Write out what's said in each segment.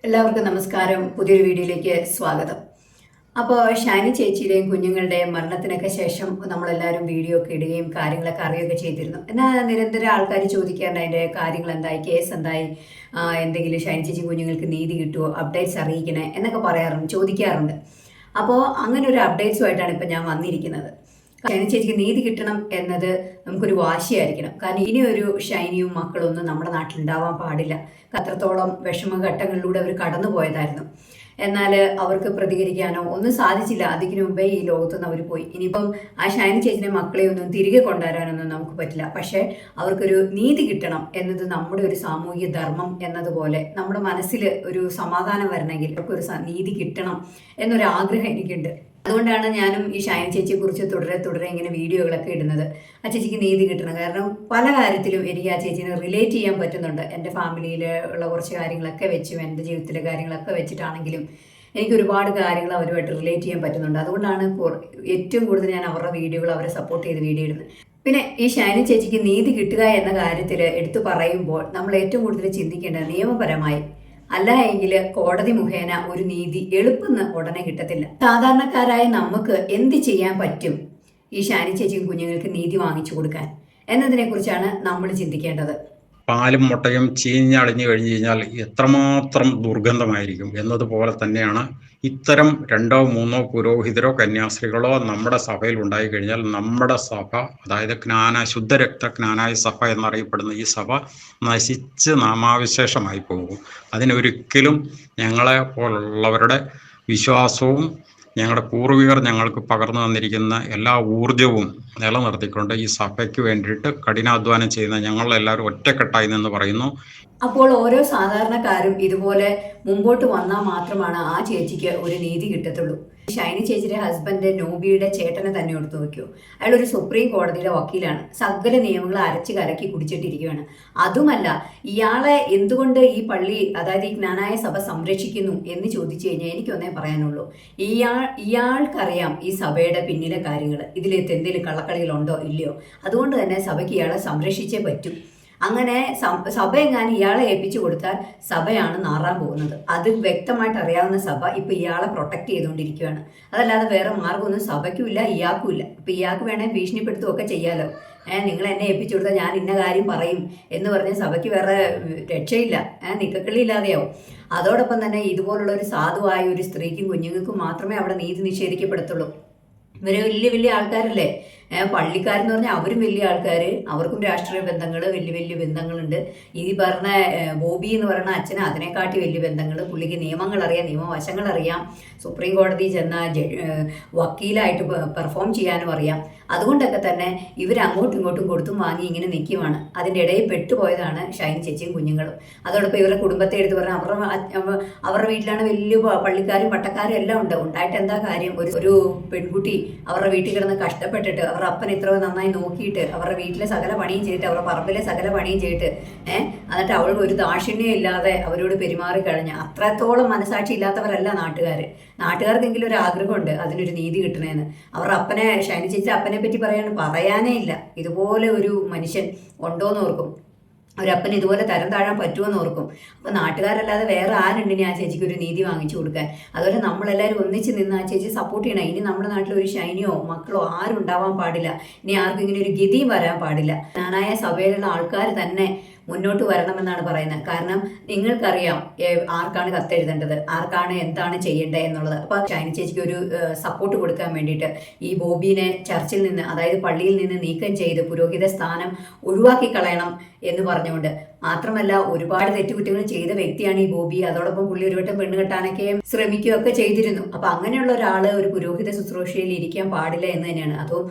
എല്ലാവർക്കും നമസ്കാരം. പുതിയൊരു വീഡിയോയിലേക്ക് സ്വാഗതം. അപ്പോൾ ഷാനി ചേച്ചിയുടെയും കുഞ്ഞുങ്ങളുടെയും മരണത്തിനൊക്കെ ശേഷം നമ്മളെല്ലാവരും വീഡിയോ ഒക്കെ ഇടുകയും കാര്യങ്ങളൊക്കെ അറിയുകയൊക്കെ ചെയ്തിരുന്നു. എന്നാൽ നിരന്തരം ആൾക്കാർ ചോദിക്കാറുണ്ട് അതിൻ്റെ കാര്യങ്ങൾ എന്തായി, കേസ് എന്തായി, എന്തെങ്കിലും ഷാനി ചേച്ചി കുഞ്ഞുങ്ങൾക്ക് നീതി കിട്ടുമോ, അപ്ഡേറ്റ്സ് അറിയിക്കണേ എന്നൊക്കെ ചോദിക്കാറുണ്ട്. അപ്പോൾ അങ്ങനെ ഒരു അപ്ഡേറ്റ്സുമായിട്ടാണ് ഇപ്പം ഞാൻ വന്നിരിക്കുന്നത്. ഷൈനി ചേച്ചിക്ക് നീതി കിട്ടണം എന്നത് നമുക്കൊരു വാശിയായിരിക്കണം. കാരണം ഇനിയൊരു ഷൈനിയും മക്കളൊന്നും നമ്മുടെ നാട്ടിൽ ഉണ്ടാവാൻ പാടില്ല. അത്രത്തോളം വിഷമഘട്ടങ്ങളിലൂടെ അവർ കടന്നു പോയതായിരുന്നു. എന്നാൽ അവർക്ക് പ്രതികരിക്കാനോ ഒന്നും സാധിച്ചില്ല. അതിന് മുമ്പേ ഈ ലോകത്തുനിന്ന് അവർ പോയി. ഇനിയിപ്പം ആ ഷൈനി ചേച്ചിനെ മക്കളെ ഒന്നും തിരികെ കൊണ്ടുവരാനൊന്നും നമുക്ക് പറ്റില്ല. പക്ഷേ അവർക്കൊരു നീതി കിട്ടണം എന്നത് നമ്മുടെ ഒരു സാമൂഹിക ധർമ്മം എന്നതുപോലെ നമ്മുടെ മനസ്സിൽ ഒരു സമാധാനം വരണമെങ്കിൽ അവർക്കൊരു നീതി കിട്ടണം എന്നൊരാഗ്രഹം എനിക്കുണ്ട്. അതുകൊണ്ടാണ് ഞാനും ഈ ഷൈനി ചേച്ചിയെ കുറിച്ച് തുടരെ ഇങ്ങനെ വീഡിയോകളൊക്കെ ഇടുന്നത്. ആ ചേച്ചിക്ക് നീതി കിട്ടണം. കാരണം പല കാര്യത്തിലും എനിക്ക് ആ ചേച്ചീനെ റിലേറ്റ് ചെയ്യാൻ പറ്റുന്നുണ്ട്. എൻ്റെ ഫാമിലിയിൽ ഉള്ള കുറച്ച് കാര്യങ്ങളൊക്കെ വെച്ചും എൻ്റെ ജീവിതത്തിലെ കാര്യങ്ങളൊക്കെ വെച്ചിട്ടാണെങ്കിലും എനിക്ക് ഒരുപാട് കാര്യങ്ങൾ അവരുമായിട്ട് റിലേറ്റ് ചെയ്യാൻ പറ്റുന്നുണ്ട്. അതുകൊണ്ടാണ് ഏറ്റവും കൂടുതൽ ഞാൻ അവരുടെ വീഡിയോകൾ അവരെ സപ്പോർട്ട് ചെയ്ത് വീഡിയോ ഇടുന്നത്. പിന്നെ ഈ ഷൈനി ചേച്ചിക്ക് നീതി കിട്ടുക എന്ന കാര്യത്തിൽ എടുത്തു പറയുമ്പോൾ നമ്മൾ ഏറ്റവും കൂടുതൽ ചിന്തിക്കേണ്ടത് നിയമപരമായി, അല്ല എങ്കിൽ കോടതി മുഖേന ഒരു നീതി എളുപ്പം ഉടനെ കിട്ടത്തില്ല. സാധാരണക്കാരായ നമുക്ക് എന്ത് ചെയ്യാൻ പറ്റും ഈ ഷാനി ചേച്ചിയും കുഞ്ഞുങ്ങൾക്ക് നീതി വാങ്ങിച്ചു കൊടുക്കാൻ എന്നതിനെ കുറിച്ചാണ് നമ്മൾ ചിന്തിക്കേണ്ടത്. പാലും മുട്ടയും ചീഞ്ഞളിഞ്ഞു കഴിഞ്ഞു കഴിഞ്ഞാൽ എത്രമാത്രം ദുർഗന്ധമായിരിക്കും എന്നതുപോലെ തന്നെയാണ് ഇത്തരം 2 or 3 പുരോഹിതരോ കന്യാസ്ത്രീകളോ നമ്മുടെ സഭയിൽ ഉണ്ടായി കഴിഞ്ഞാൽ നമ്മുടെ സഭ, അതായത് ശുദ്ധരക്ത ജ്ഞാനായ സഭ എന്നറിയപ്പെടുന്ന ഈ സഭ നശിച്ച് നാമാവിശേഷമായി പോകും. അതിനൊരിക്കലും ഞങ്ങളെ പോലുള്ളവരുടെ വിശ്വാസവും ഞങ്ങളുടെ പൂർവികർ ഞങ്ങൾക്ക് പകർന്നു തന്നിരിക്കുന്ന എല്ലാ ഊർജവും നിലനിർത്തിക്കൊണ്ട് ഈ സഭയ്ക്ക് വേണ്ടിയിട്ട് കഠിനാധ്വാനം ചെയ്യുന്ന ഞങ്ങളെല്ലാവരും ഒറ്റക്കെട്ടായി നിന്ന് പറയുന്നു. അപ്പോൾ ഓരോ സാധാരണക്കാരും ഇതുപോലെ മുമ്പോട്ട് വന്നാൽ മാത്രമാണ് ആ ചേച്ചിക്ക് ഒരു നീതി കിട്ടത്തുള്ളൂ. ഷൈനി ചേച്ചിയുടെ ഹസ്ബൻഡ് നോബിയുടെ ചേട്ടനെ തന്നെ എടുത്തു നോക്കിയോ. അയാൾ ഒരു സുപ്രീം കോടതിയിലെ വക്കീലാണ്. സകല നിയമങ്ങൾ അരച്ച് കലക്കി കുടിച്ചിട്ടിരിക്കുകയാണ്. അതുമല്ല, ഇയാളെ എന്തുകൊണ്ട് ഈ പള്ളി, അതായത് ഈ ജ്ഞാനായ സഭ സംരക്ഷിക്കുന്നു എന്ന് ചോദിച്ചു കഴിഞ്ഞാൽ എനിക്കൊന്നേ പറയാനുള്ളൂ. ഇയാൾക്കറിയാം ഈ സഭയുടെ പിന്നിലെ കാര്യങ്ങൾ, ഇതിലേക്ക് എന്തെങ്കിലും കള്ളക്കളികളുണ്ടോ ഇല്ലയോ. അതുകൊണ്ട് തന്നെ സഭയ്ക്ക് ഇയാളെ സംരക്ഷിച്ചേ പറ്റൂ. അങ്ങനെ സഭ എങ്ങാനും ഇയാളെ ഏൽപ്പിച്ചു കൊടുത്താൽ സഭയാണ് നാറാൻ പോകുന്നത്. അത് വ്യക്തമായിട്ട് അറിയാവുന്ന സഭ ഇപ്പൊ ഇയാളെ പ്രൊട്ടക്ട് ചെയ്തുകൊണ്ടിരിക്കുകയാണ്. അതല്ലാതെ വേറെ മാർഗമൊന്നും സഭയ്ക്കും ഇല്ല, ഇയാൾക്കും ഇല്ല. ഇപ്പൊ ഇയാൾക്ക് വേണേൽ ഭീഷണിപ്പെടുത്തുകയൊക്കെ ചെയ്യാലോ. നിങ്ങൾ എന്നെ ഏൽപ്പിച്ചു കൊടുത്താൽ ഞാൻ ഇന്ന കാര്യം പറയും എന്ന് പറഞ്ഞ സഭയ്ക്ക് വേറെ രക്ഷയില്ല, നിക്കക്കളി ഇല്ലാതെയാവും. അതോടൊപ്പം തന്നെ ഇതുപോലുള്ള ഒരു സാധുവായ ഒരു സ്ത്രീക്കും കുഞ്ഞുങ്ങൾക്കും മാത്രമേ അവിടെ നീതി നിഷേധിക്കപ്പെടത്തുള്ളൂ. ഇവര് വലിയ ആൾക്കാരല്ലേ, പള്ളിക്കാരെന്ന് പറഞ്ഞാൽ അവരും വലിയ ആൾക്കാർ, അവർക്കും രാഷ്ട്രീയ ബന്ധങ്ങൾ, വലിയ ബന്ധങ്ങളുണ്ട്. ഈ പറഞ്ഞ ബോബി എന്ന് പറയുന്ന അച്ഛന് അതിനെക്കാട്ടി വലിയ ബന്ധങ്ങൾ. പുള്ളിക്ക് നിയമങ്ങൾ അറിയാം, നിയമവശങ്ങൾ അറിയാം, സുപ്രീം കോടതി ചെന്ന വക്കീലായിട്ട് പെർഫോം ചെയ്യാനും അറിയാം. അതുകൊണ്ടൊക്കെ തന്നെ ഇവർ അങ്ങോട്ടും ഇങ്ങോട്ടും കൊടുത്തും വാങ്ങി ഇങ്ങനെ നിൽക്കുവാണ്. അതിൻ്റെ ഇടയിൽ പെട്ടുപോയതാണ് ഷൈനി ചേച്ചിയും കുഞ്ഞുങ്ങളും. അതോടൊപ്പം ഇവരുടെ കുടുംബത്തെ എടുത്ത് പറഞ്ഞാൽ അവരുടെ വീട്ടിലാണ് വലിയ പള്ളിക്കാരും പട്ടക്കാരും എല്ലാം ഉണ്ട്. ഉണ്ടായിട്ട് എന്താ കാര്യം? ഒരു പെൺകുട്ടി അവരുടെ വീട്ടിൽ കിടന്ന് കഷ്ടപ്പെട്ടിട്ട് അവരുടെ അപ്പൻ ഇത്ര നന്നായി നോക്കിയിട്ട് അവരുടെ വീട്ടിലെ സകല പണിയും ചെയ്തിട്ട് അവരുടെ പറമ്പിലെ സകല പണിയും ചെയ്തിട്ട് എന്നിട്ട് അവൾ ഒരു ദാക്ഷിണ്യം ഇല്ലാതെ അവരോട് പെരുമാറി കഴിഞ്ഞ അത്രത്തോളം മനസാക്ഷി ഇല്ലാത്തവരല്ല നാട്ടുകാർക്കെങ്കിലും ഒരു ആഗ്രഹമുണ്ട് അതിനൊരു നീതി കിട്ടണേന്ന്. അവരുടെ അപ്പനെ, ഷൈനി ചേച്ചി അപ്പനെ പറ്റി പറയാനേ ഇല്ല. ഇതുപോലെ ഒരു മനുഷ്യൻ ഉണ്ടോയെന്ന് ഓർക്കും. ഒരപ്പന് ഇതുപോലെ തരം താഴാൻ പറ്റുമെന്ന് ഓർക്കും. അപ്പോൾ നാട്ടുകാരല്ലാതെ വേറെ ആരുണ്ടിനി ആ ചേച്ചിക്ക് ഒരു നീതി വാങ്ങിച്ചു കൊടുക്കാൻ? അതുപോലെ നമ്മളെല്ലാവരും ഒന്നിച്ച് നിന്ന് ആ ചേച്ചി സപ്പോർട്ട് ചെയ്യണം. ഇനി നമ്മുടെ നാട്ടിൽ ഒരു ഷൈനിയോ മക്കളോ ആരും ഉണ്ടാവാൻ പാടില്ല. ഇനി ആർക്കും ഇങ്ങനെ ഒരു ഗതിയും വരാൻ പാടില്ല. ജ്ഞാനായ സഭയിലുള്ള ആൾക്കാർ തന്നെ മുന്നോട്ട് വരണമെന്നാണ് പറയുന്നത്. കാരണം നിങ്ങൾക്കറിയാം ആർക്കാണ് കത്തെഴുതേണ്ടത്, ആർക്കാണ് എന്താണ് ചെയ്യേണ്ടത് എന്നുള്ളത്. അപ്പോൾ ഷൈനി ചേച്ചിക്ക് ഒരു സപ്പോർട്ട് കൊടുക്കാൻ വേണ്ടിയിട്ട് ഈ ബോബിനെ ചർച്ചിൽ നിന്ന്, അതായത് പള്ളിയിൽ നിന്ന് നീക്കം ചെയ്ത് പുരോഹിത സ്ഥാനം ഒഴിവാക്കി കളയണം എന്ന് പറഞ്ഞുകൊണ്ട്, മാത്രമല്ല ഒരുപാട് തെറ്റുകുറ്റങ്ങൾ ചെയ്ത വ്യക്തിയാണ് ഈ ബോബി. അതോടൊപ്പം പുള്ളി ഒരുവട്ടം പെണ്ണ് കെട്ടാനൊക്കെ ശ്രമിക്കുകയൊക്കെ ചെയ്തിരുന്നു. അപ്പൊ അങ്ങനെയുള്ള ഒരാള് ഒരു പുരോഹിത ശുശ്രൂഷയിൽ ഇരിക്കാൻ പാടില്ല എന്ന് തന്നെയാണ്.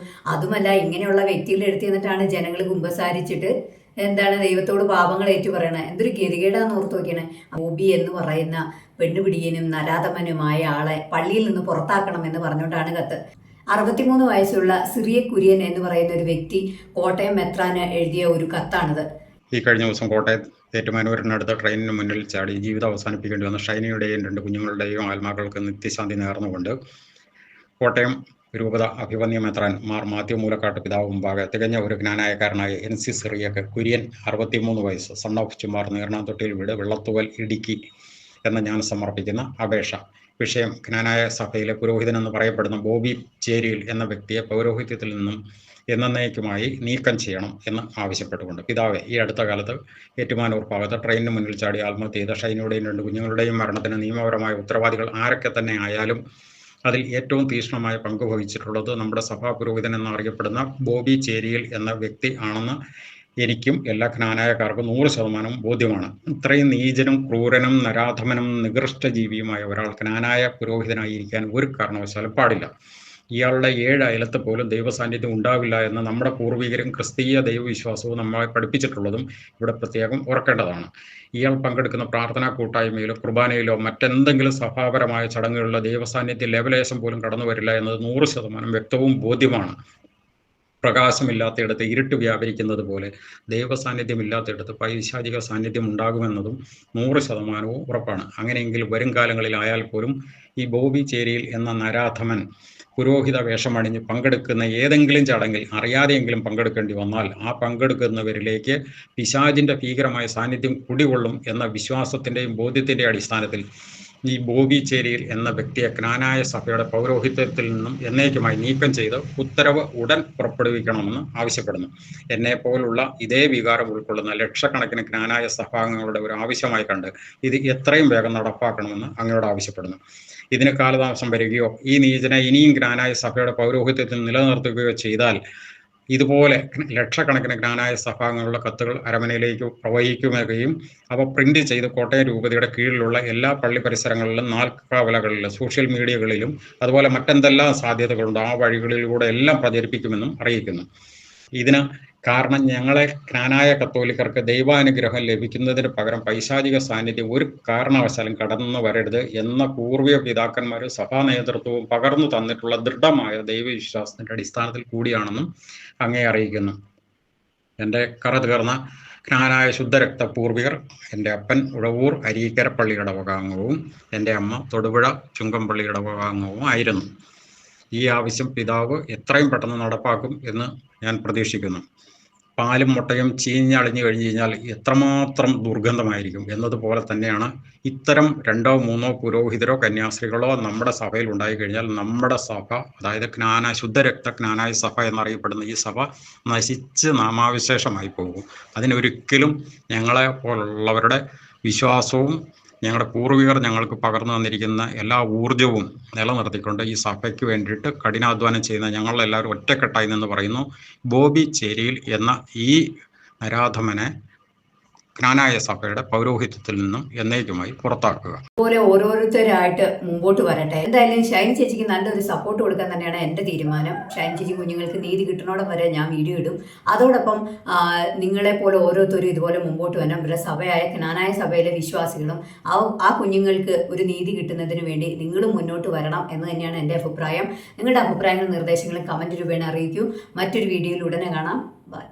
അതുമല്ല, ഇങ്ങനെയുള്ള വ്യക്തികളുടെ അടുത്ത് നിന്നിട്ടാണ് ജനങ്ങൾ കുമ്പസാരിച്ചിട്ട് ദൈവത്തോട് പാപങ്ങൾ ഏറ്റു പറയണേ. എന്തൊരു ഗതികേടാന്ന് ഓർത്ത് നോക്കിയാണ്. ബോബി എന്ന് പറയുന്ന പെണ്ണുപിടിയനും നരാധമനുമായ ആളെ പള്ളിയിൽ നിന്ന് പുറത്താക്കണമെന്ന് പറഞ്ഞുകൊണ്ടാണ് കത്ത്. 63 വയസ്സുള്ള സിറിയ കുര്യൻ എന്ന് പറയുന്ന ഒരു വ്യക്തി കോട്ടയം മെത്രാന് എഴുതിയ ഒരു കത്താണിത്. ഈ കഴിഞ്ഞ ദിവസം കോട്ടയത്ത് ഏറ്റുമാനൂരിനടുത്ത് ട്രെയിനിന് മുന്നിൽ ചാടി ജീവിതം അവസാനിപ്പിക്കേണ്ടി വന്ന ഷൈനിയുടെയും 2 കുഞ്ഞുങ്ങളുടെയും ആത്മാക്കൾക്ക് നിത്യശാന്തി നേർന്നുകൊണ്ട് കോട്ടയം രൂപത അഭിവന്യ മെത്രാൻ മാർ മാത്യു മൂലക്കാട്ട് പിതാവ് മുമ്പാകെ തികഞ്ഞ ഒരു ജ്ഞാനായക്കാരനായ NC സിറിയക്ക് കുര്യൻ 63 വയസ്സ്, സൺ ഓഫ് ചുമാർ, നീർണാത്തൊട്ടിയിൽ വീട്, വെള്ളത്തൂവൽ, ഇടുക്കി എന്ന് ഞാൻ സമർപ്പിക്കുന്ന അപേക്ഷ. വിഷയം ക്നാനായ സഭയിലെ പുരോഹിതനെന്ന് പറയപ്പെടുന്ന ബോബി ചേരിയിൽ എന്ന വ്യക്തിയെ പൗരോഹിത്യത്തിൽ നിന്നും എന്നേക്കുമായി നീക്കം ചെയ്യണം എന്ന് ആവശ്യപ്പെട്ടുകൊണ്ട്. പിതാവേ, ഈ അടുത്ത കാലത്ത് ഏറ്റുമാനൂർ ഭാഗത്ത് ട്രെയിനിന് മുന്നിൽ ചാടി ആത്മഹത്യ ചെയ്ത ഷൈനയുടെയും 2 കുഞ്ഞുങ്ങളുടെയും മരണത്തിന് നിയമപരമായ ഉത്തരവാദികൾ ആരൊക്കെ തന്നെ ആയാലും അതിൽ ഏറ്റവും തീക്ഷ്ണമായ പങ്ക് വഹിച്ചിട്ടുള്ളത് നമ്മുടെ സഭാ പുരോഹിതൻ എന്നറിയപ്പെടുന്ന ബോബി ചേരിയിൽ എന്ന വ്യക്തി ആണെന്ന് എനിക്കും എല്ലാ ക്നാനായക്കാർക്കും 100% ബോധ്യമാണ്. ഇത്രയും നീചനും ക്രൂരനും നരാധമനും നികൃഷ്ടജീവിയുമായ ഒരാൾ ക്നാനായ പുരോഹിതനായിരിക്കാൻ ഒരു കാരണവശാലും പാടില്ല. ഇയാളുടെ 7 അയലത്ത് പോലും ദൈവസാന്നിധ്യം ഉണ്ടാവില്ല എന്ന് നമ്മുടെ പൂർവികരും ക്രിസ്തീയ ദൈവവിശ്വാസവും നമ്മളെ പഠിപ്പിച്ചിട്ടുള്ളതും ഇവിടെ പ്രത്യേകം ഓർക്കേണ്ടതാണ്. ഇയാൾ പങ്കെടുക്കുന്ന പ്രാർത്ഥനാ കൂട്ടായ്മയിലോ കുർബാനയിലോ മറ്റെന്തെങ്കിലും സഭാപരമായ ചടങ്ങുകളിലോ ദൈവസാന്നിധ്യം ലേവലേശം പോലും കടന്നു വരില്ല എന്നത് 100% വ്യക്തവും ബോധ്യമാണ്. പ്രകാശമില്ലാത്തയിടത്ത് ഇരുട്ട് വ്യാപരിക്കുന്നത് പോലെ ദൈവസാന്നിധ്യമില്ലാത്തയിടത്ത് പൈശാചിക സാന്നിധ്യം ഉണ്ടാകുമെന്നതും 100% ഉറപ്പാണ്. അങ്ങനെയെങ്കിൽ വരും കാലങ്ങളിലായാൽ പോലും ഈ ബോബി ചേരിയിൽ എന്ന നരാധമൻ പുരോഹിത വേഷമണിഞ്ഞ് പങ്കെടുക്കുന്ന ഏതെങ്കിലും ചടങ്ങിൽ അറിയാതെയെങ്കിലും പങ്കെടുക്കേണ്ടി വന്നാൽ ആ പങ്കെടുക്കുന്നവരിലേക്ക് പിശാചിൻ്റെ ഭീകരമായ സാന്നിധ്യം കുടികൊള്ളും എന്ന വിശ്വാസത്തിൻ്റെയും ബോധ്യത്തിൻ്റെയും അടിസ്ഥാനത്തിൽ ഈ ബോബി ചേരിയിൽ എന്ന വ്യക്തിയെ ക്നാനായ സഭയുടെ പൗരോഹിത്യത്തിൽ നിന്നും എന്നേക്കുമായി നീക്കം ചെയ്ത് ഉത്തരവ് ഉടൻ പുറപ്പെടുവിക്കണമെന്ന് ആവശ്യപ്പെടുന്നു. എന്നെ പോലുള്ള ഇതേ വികാരം ഉൾക്കൊള്ളുന്ന ലക്ഷക്കണക്കിന് ക്നാനായ സഭാംഗങ്ങളുടെ ഒരു ആവശ്യമായി കണ്ട് ഇത് എത്രയും വേഗം നടപ്പാക്കണമെന്ന് അങ്ങയോട് ആവശ്യപ്പെടുന്നു. ഇതിന് കാലതാമസം വരികയോ ഈ നീചനെ ഇനിയും ക്നാനായ സഭയുടെ പൗരോഹിത്യത്തിൽ നിലനിർത്തുകയോ ചെയ്താൽ ഇതുപോലെ ലക്ഷക്കണക്കിന് ക്നാനായ സഭാംഗങ്ങളുടെ കത്തുകൾ അരമനയിലേക്ക് പ്രവഹിക്കുകയും അവ പ്രിന്റ് ചെയ്ത് കോട്ടയം രൂപതയുടെ കീഴിലുള്ള എല്ലാ പള്ളി പരിസരങ്ങളിലും നാൽക്കാവലകളിലും സോഷ്യൽ മീഡിയകളിലും അതുപോലെ മറ്റെന്തെല്ലാം സാധ്യതകളുണ്ടോ ആ വഴികളിലൂടെ എല്ലാം പ്രചരിപ്പിക്കുമെന്നും അറിയിക്കുന്നു. ഇതിന് കാരണം ഞങ്ങളെ ക്നാനായ കത്തോലിക്കർക്ക് ദൈവാനുഗ്രഹം ലഭിക്കുന്നതിന് പകരം പൈശാചിക സാന്നിധ്യം ഒരു കാരണവശാലും കടന്നു വരരുത് എന്ന പൂർവിക പിതാക്കന്മാരും സഭാ നേതൃത്വവും പകർന്നു തന്നിട്ടുള്ള ദൃഢമായ ദൈവവിശ്വാസത്തിന്റെ അടിസ്ഥാനത്തിൽ കൂടിയാണെന്നും അങ്ങേ അറിയിക്കുന്നു. എൻ്റെ കറതീർന്ന ക്നാനായ ശുദ്ധരക്ത പൂർവികർ എൻ്റെ അപ്പൻ ഉഴവൂർ അരീക്കര പള്ളി ഇടവകാംഗവും എൻ്റെ അമ്മ തൊടുപുഴ ചുങ്കംപള്ളി ഇടവകാംഗവും ആയിരുന്നു. ഈ ആവശ്യം പിതാവ് എത്രയും പെട്ടെന്ന് നടപ്പാക്കും എന്ന് ഞാൻ പ്രതീക്ഷിക്കുന്നു. പാലും മുട്ടയും ചീഞ്ഞളിഞ്ഞു കഴിഞ്ഞു കഴിഞ്ഞാൽ എത്രമാത്രം ദുർഗന്ധമായിരിക്കും എന്നതുപോലെ തന്നെയാണ് ഇത്തരം 2 or 3 പുരോഹിതരോ കന്യാസ്ത്രീകളോ നമ്മുടെ സഭയിൽ ഉണ്ടായിക്കഴിഞ്ഞാൽ നമ്മുടെ സഭ, അതായത് ശുദ്ധരക്ത ക്നാനായ സഭ എന്നറിയപ്പെടുന്ന ഈ സഭ നശിച്ച് നാമാവിശേഷമായി പോകും. അതിനൊരിക്കലും ഞങ്ങളെ പോലുള്ളവരുടെ വിശ്വാസവും ഞങ്ങളുടെ പൂർവികർ ഞങ്ങൾക്ക് പകർന്നു തന്നിരിക്കുന്ന എല്ലാ ഊർജവും നിലനിർത്തിക്കൊണ്ട് ഈ സഭയ്ക്ക് വേണ്ടിയിട്ട് കഠിനാധ്വാനം ചെയ്യുന്ന ഞങ്ങളെല്ലാവരും ഒറ്റക്കെട്ടായി നിന്ന് പറയുന്നു, ബോബി ചേരിയിൽ എന്ന ഈ നരാധമനെ ക്നാനായ സഭയുടെ പൗരോഹിത്യത്തിൽ നിന്നും എന്നേക്കുമായി പുറത്താക്കുക. അതുപോലെ ഓരോരുത്തരായിട്ട് മുമ്പോട്ട് വരട്ടെ. എന്തായാലും ഷൈൻ ചേച്ചിക്ക് നല്ലൊരു സപ്പോർട്ട് കൊടുക്കാൻ തന്നെയാണ് എൻ്റെ തീരുമാനം. ഷൈൻ ചേച്ചി കുഞ്ഞുങ്ങൾക്ക് നീതി കിട്ടണോടം വരെ ഞാൻ വീഡിയോ ഇടും. അതോടൊപ്പം നിങ്ങളെപ്പോലെ ഓരോരുത്തരും ഇതുപോലെ മുമ്പോട്ട് വരണം. ഇവരുടെ സഭയായ ക്നാനായ സഭയിലെ വിശ്വാസികളും ആ കുഞ്ഞുങ്ങൾക്ക് ഒരു നീതി കിട്ടുന്നതിന് വേണ്ടി നിങ്ങളും മുന്നോട്ട് വരണം എന്ന് തന്നെയാണ് എൻ്റെ അഭിപ്രായം. നിങ്ങളുടെ അഭിപ്രായങ്ങളും നിർദ്ദേശങ്ങളും കമൻറ്റ് രൂപേണ അറിയിക്കൂ. മറ്റൊരു വീഡിയോയിൽ ഉടനെ കാണാം. ബൈ.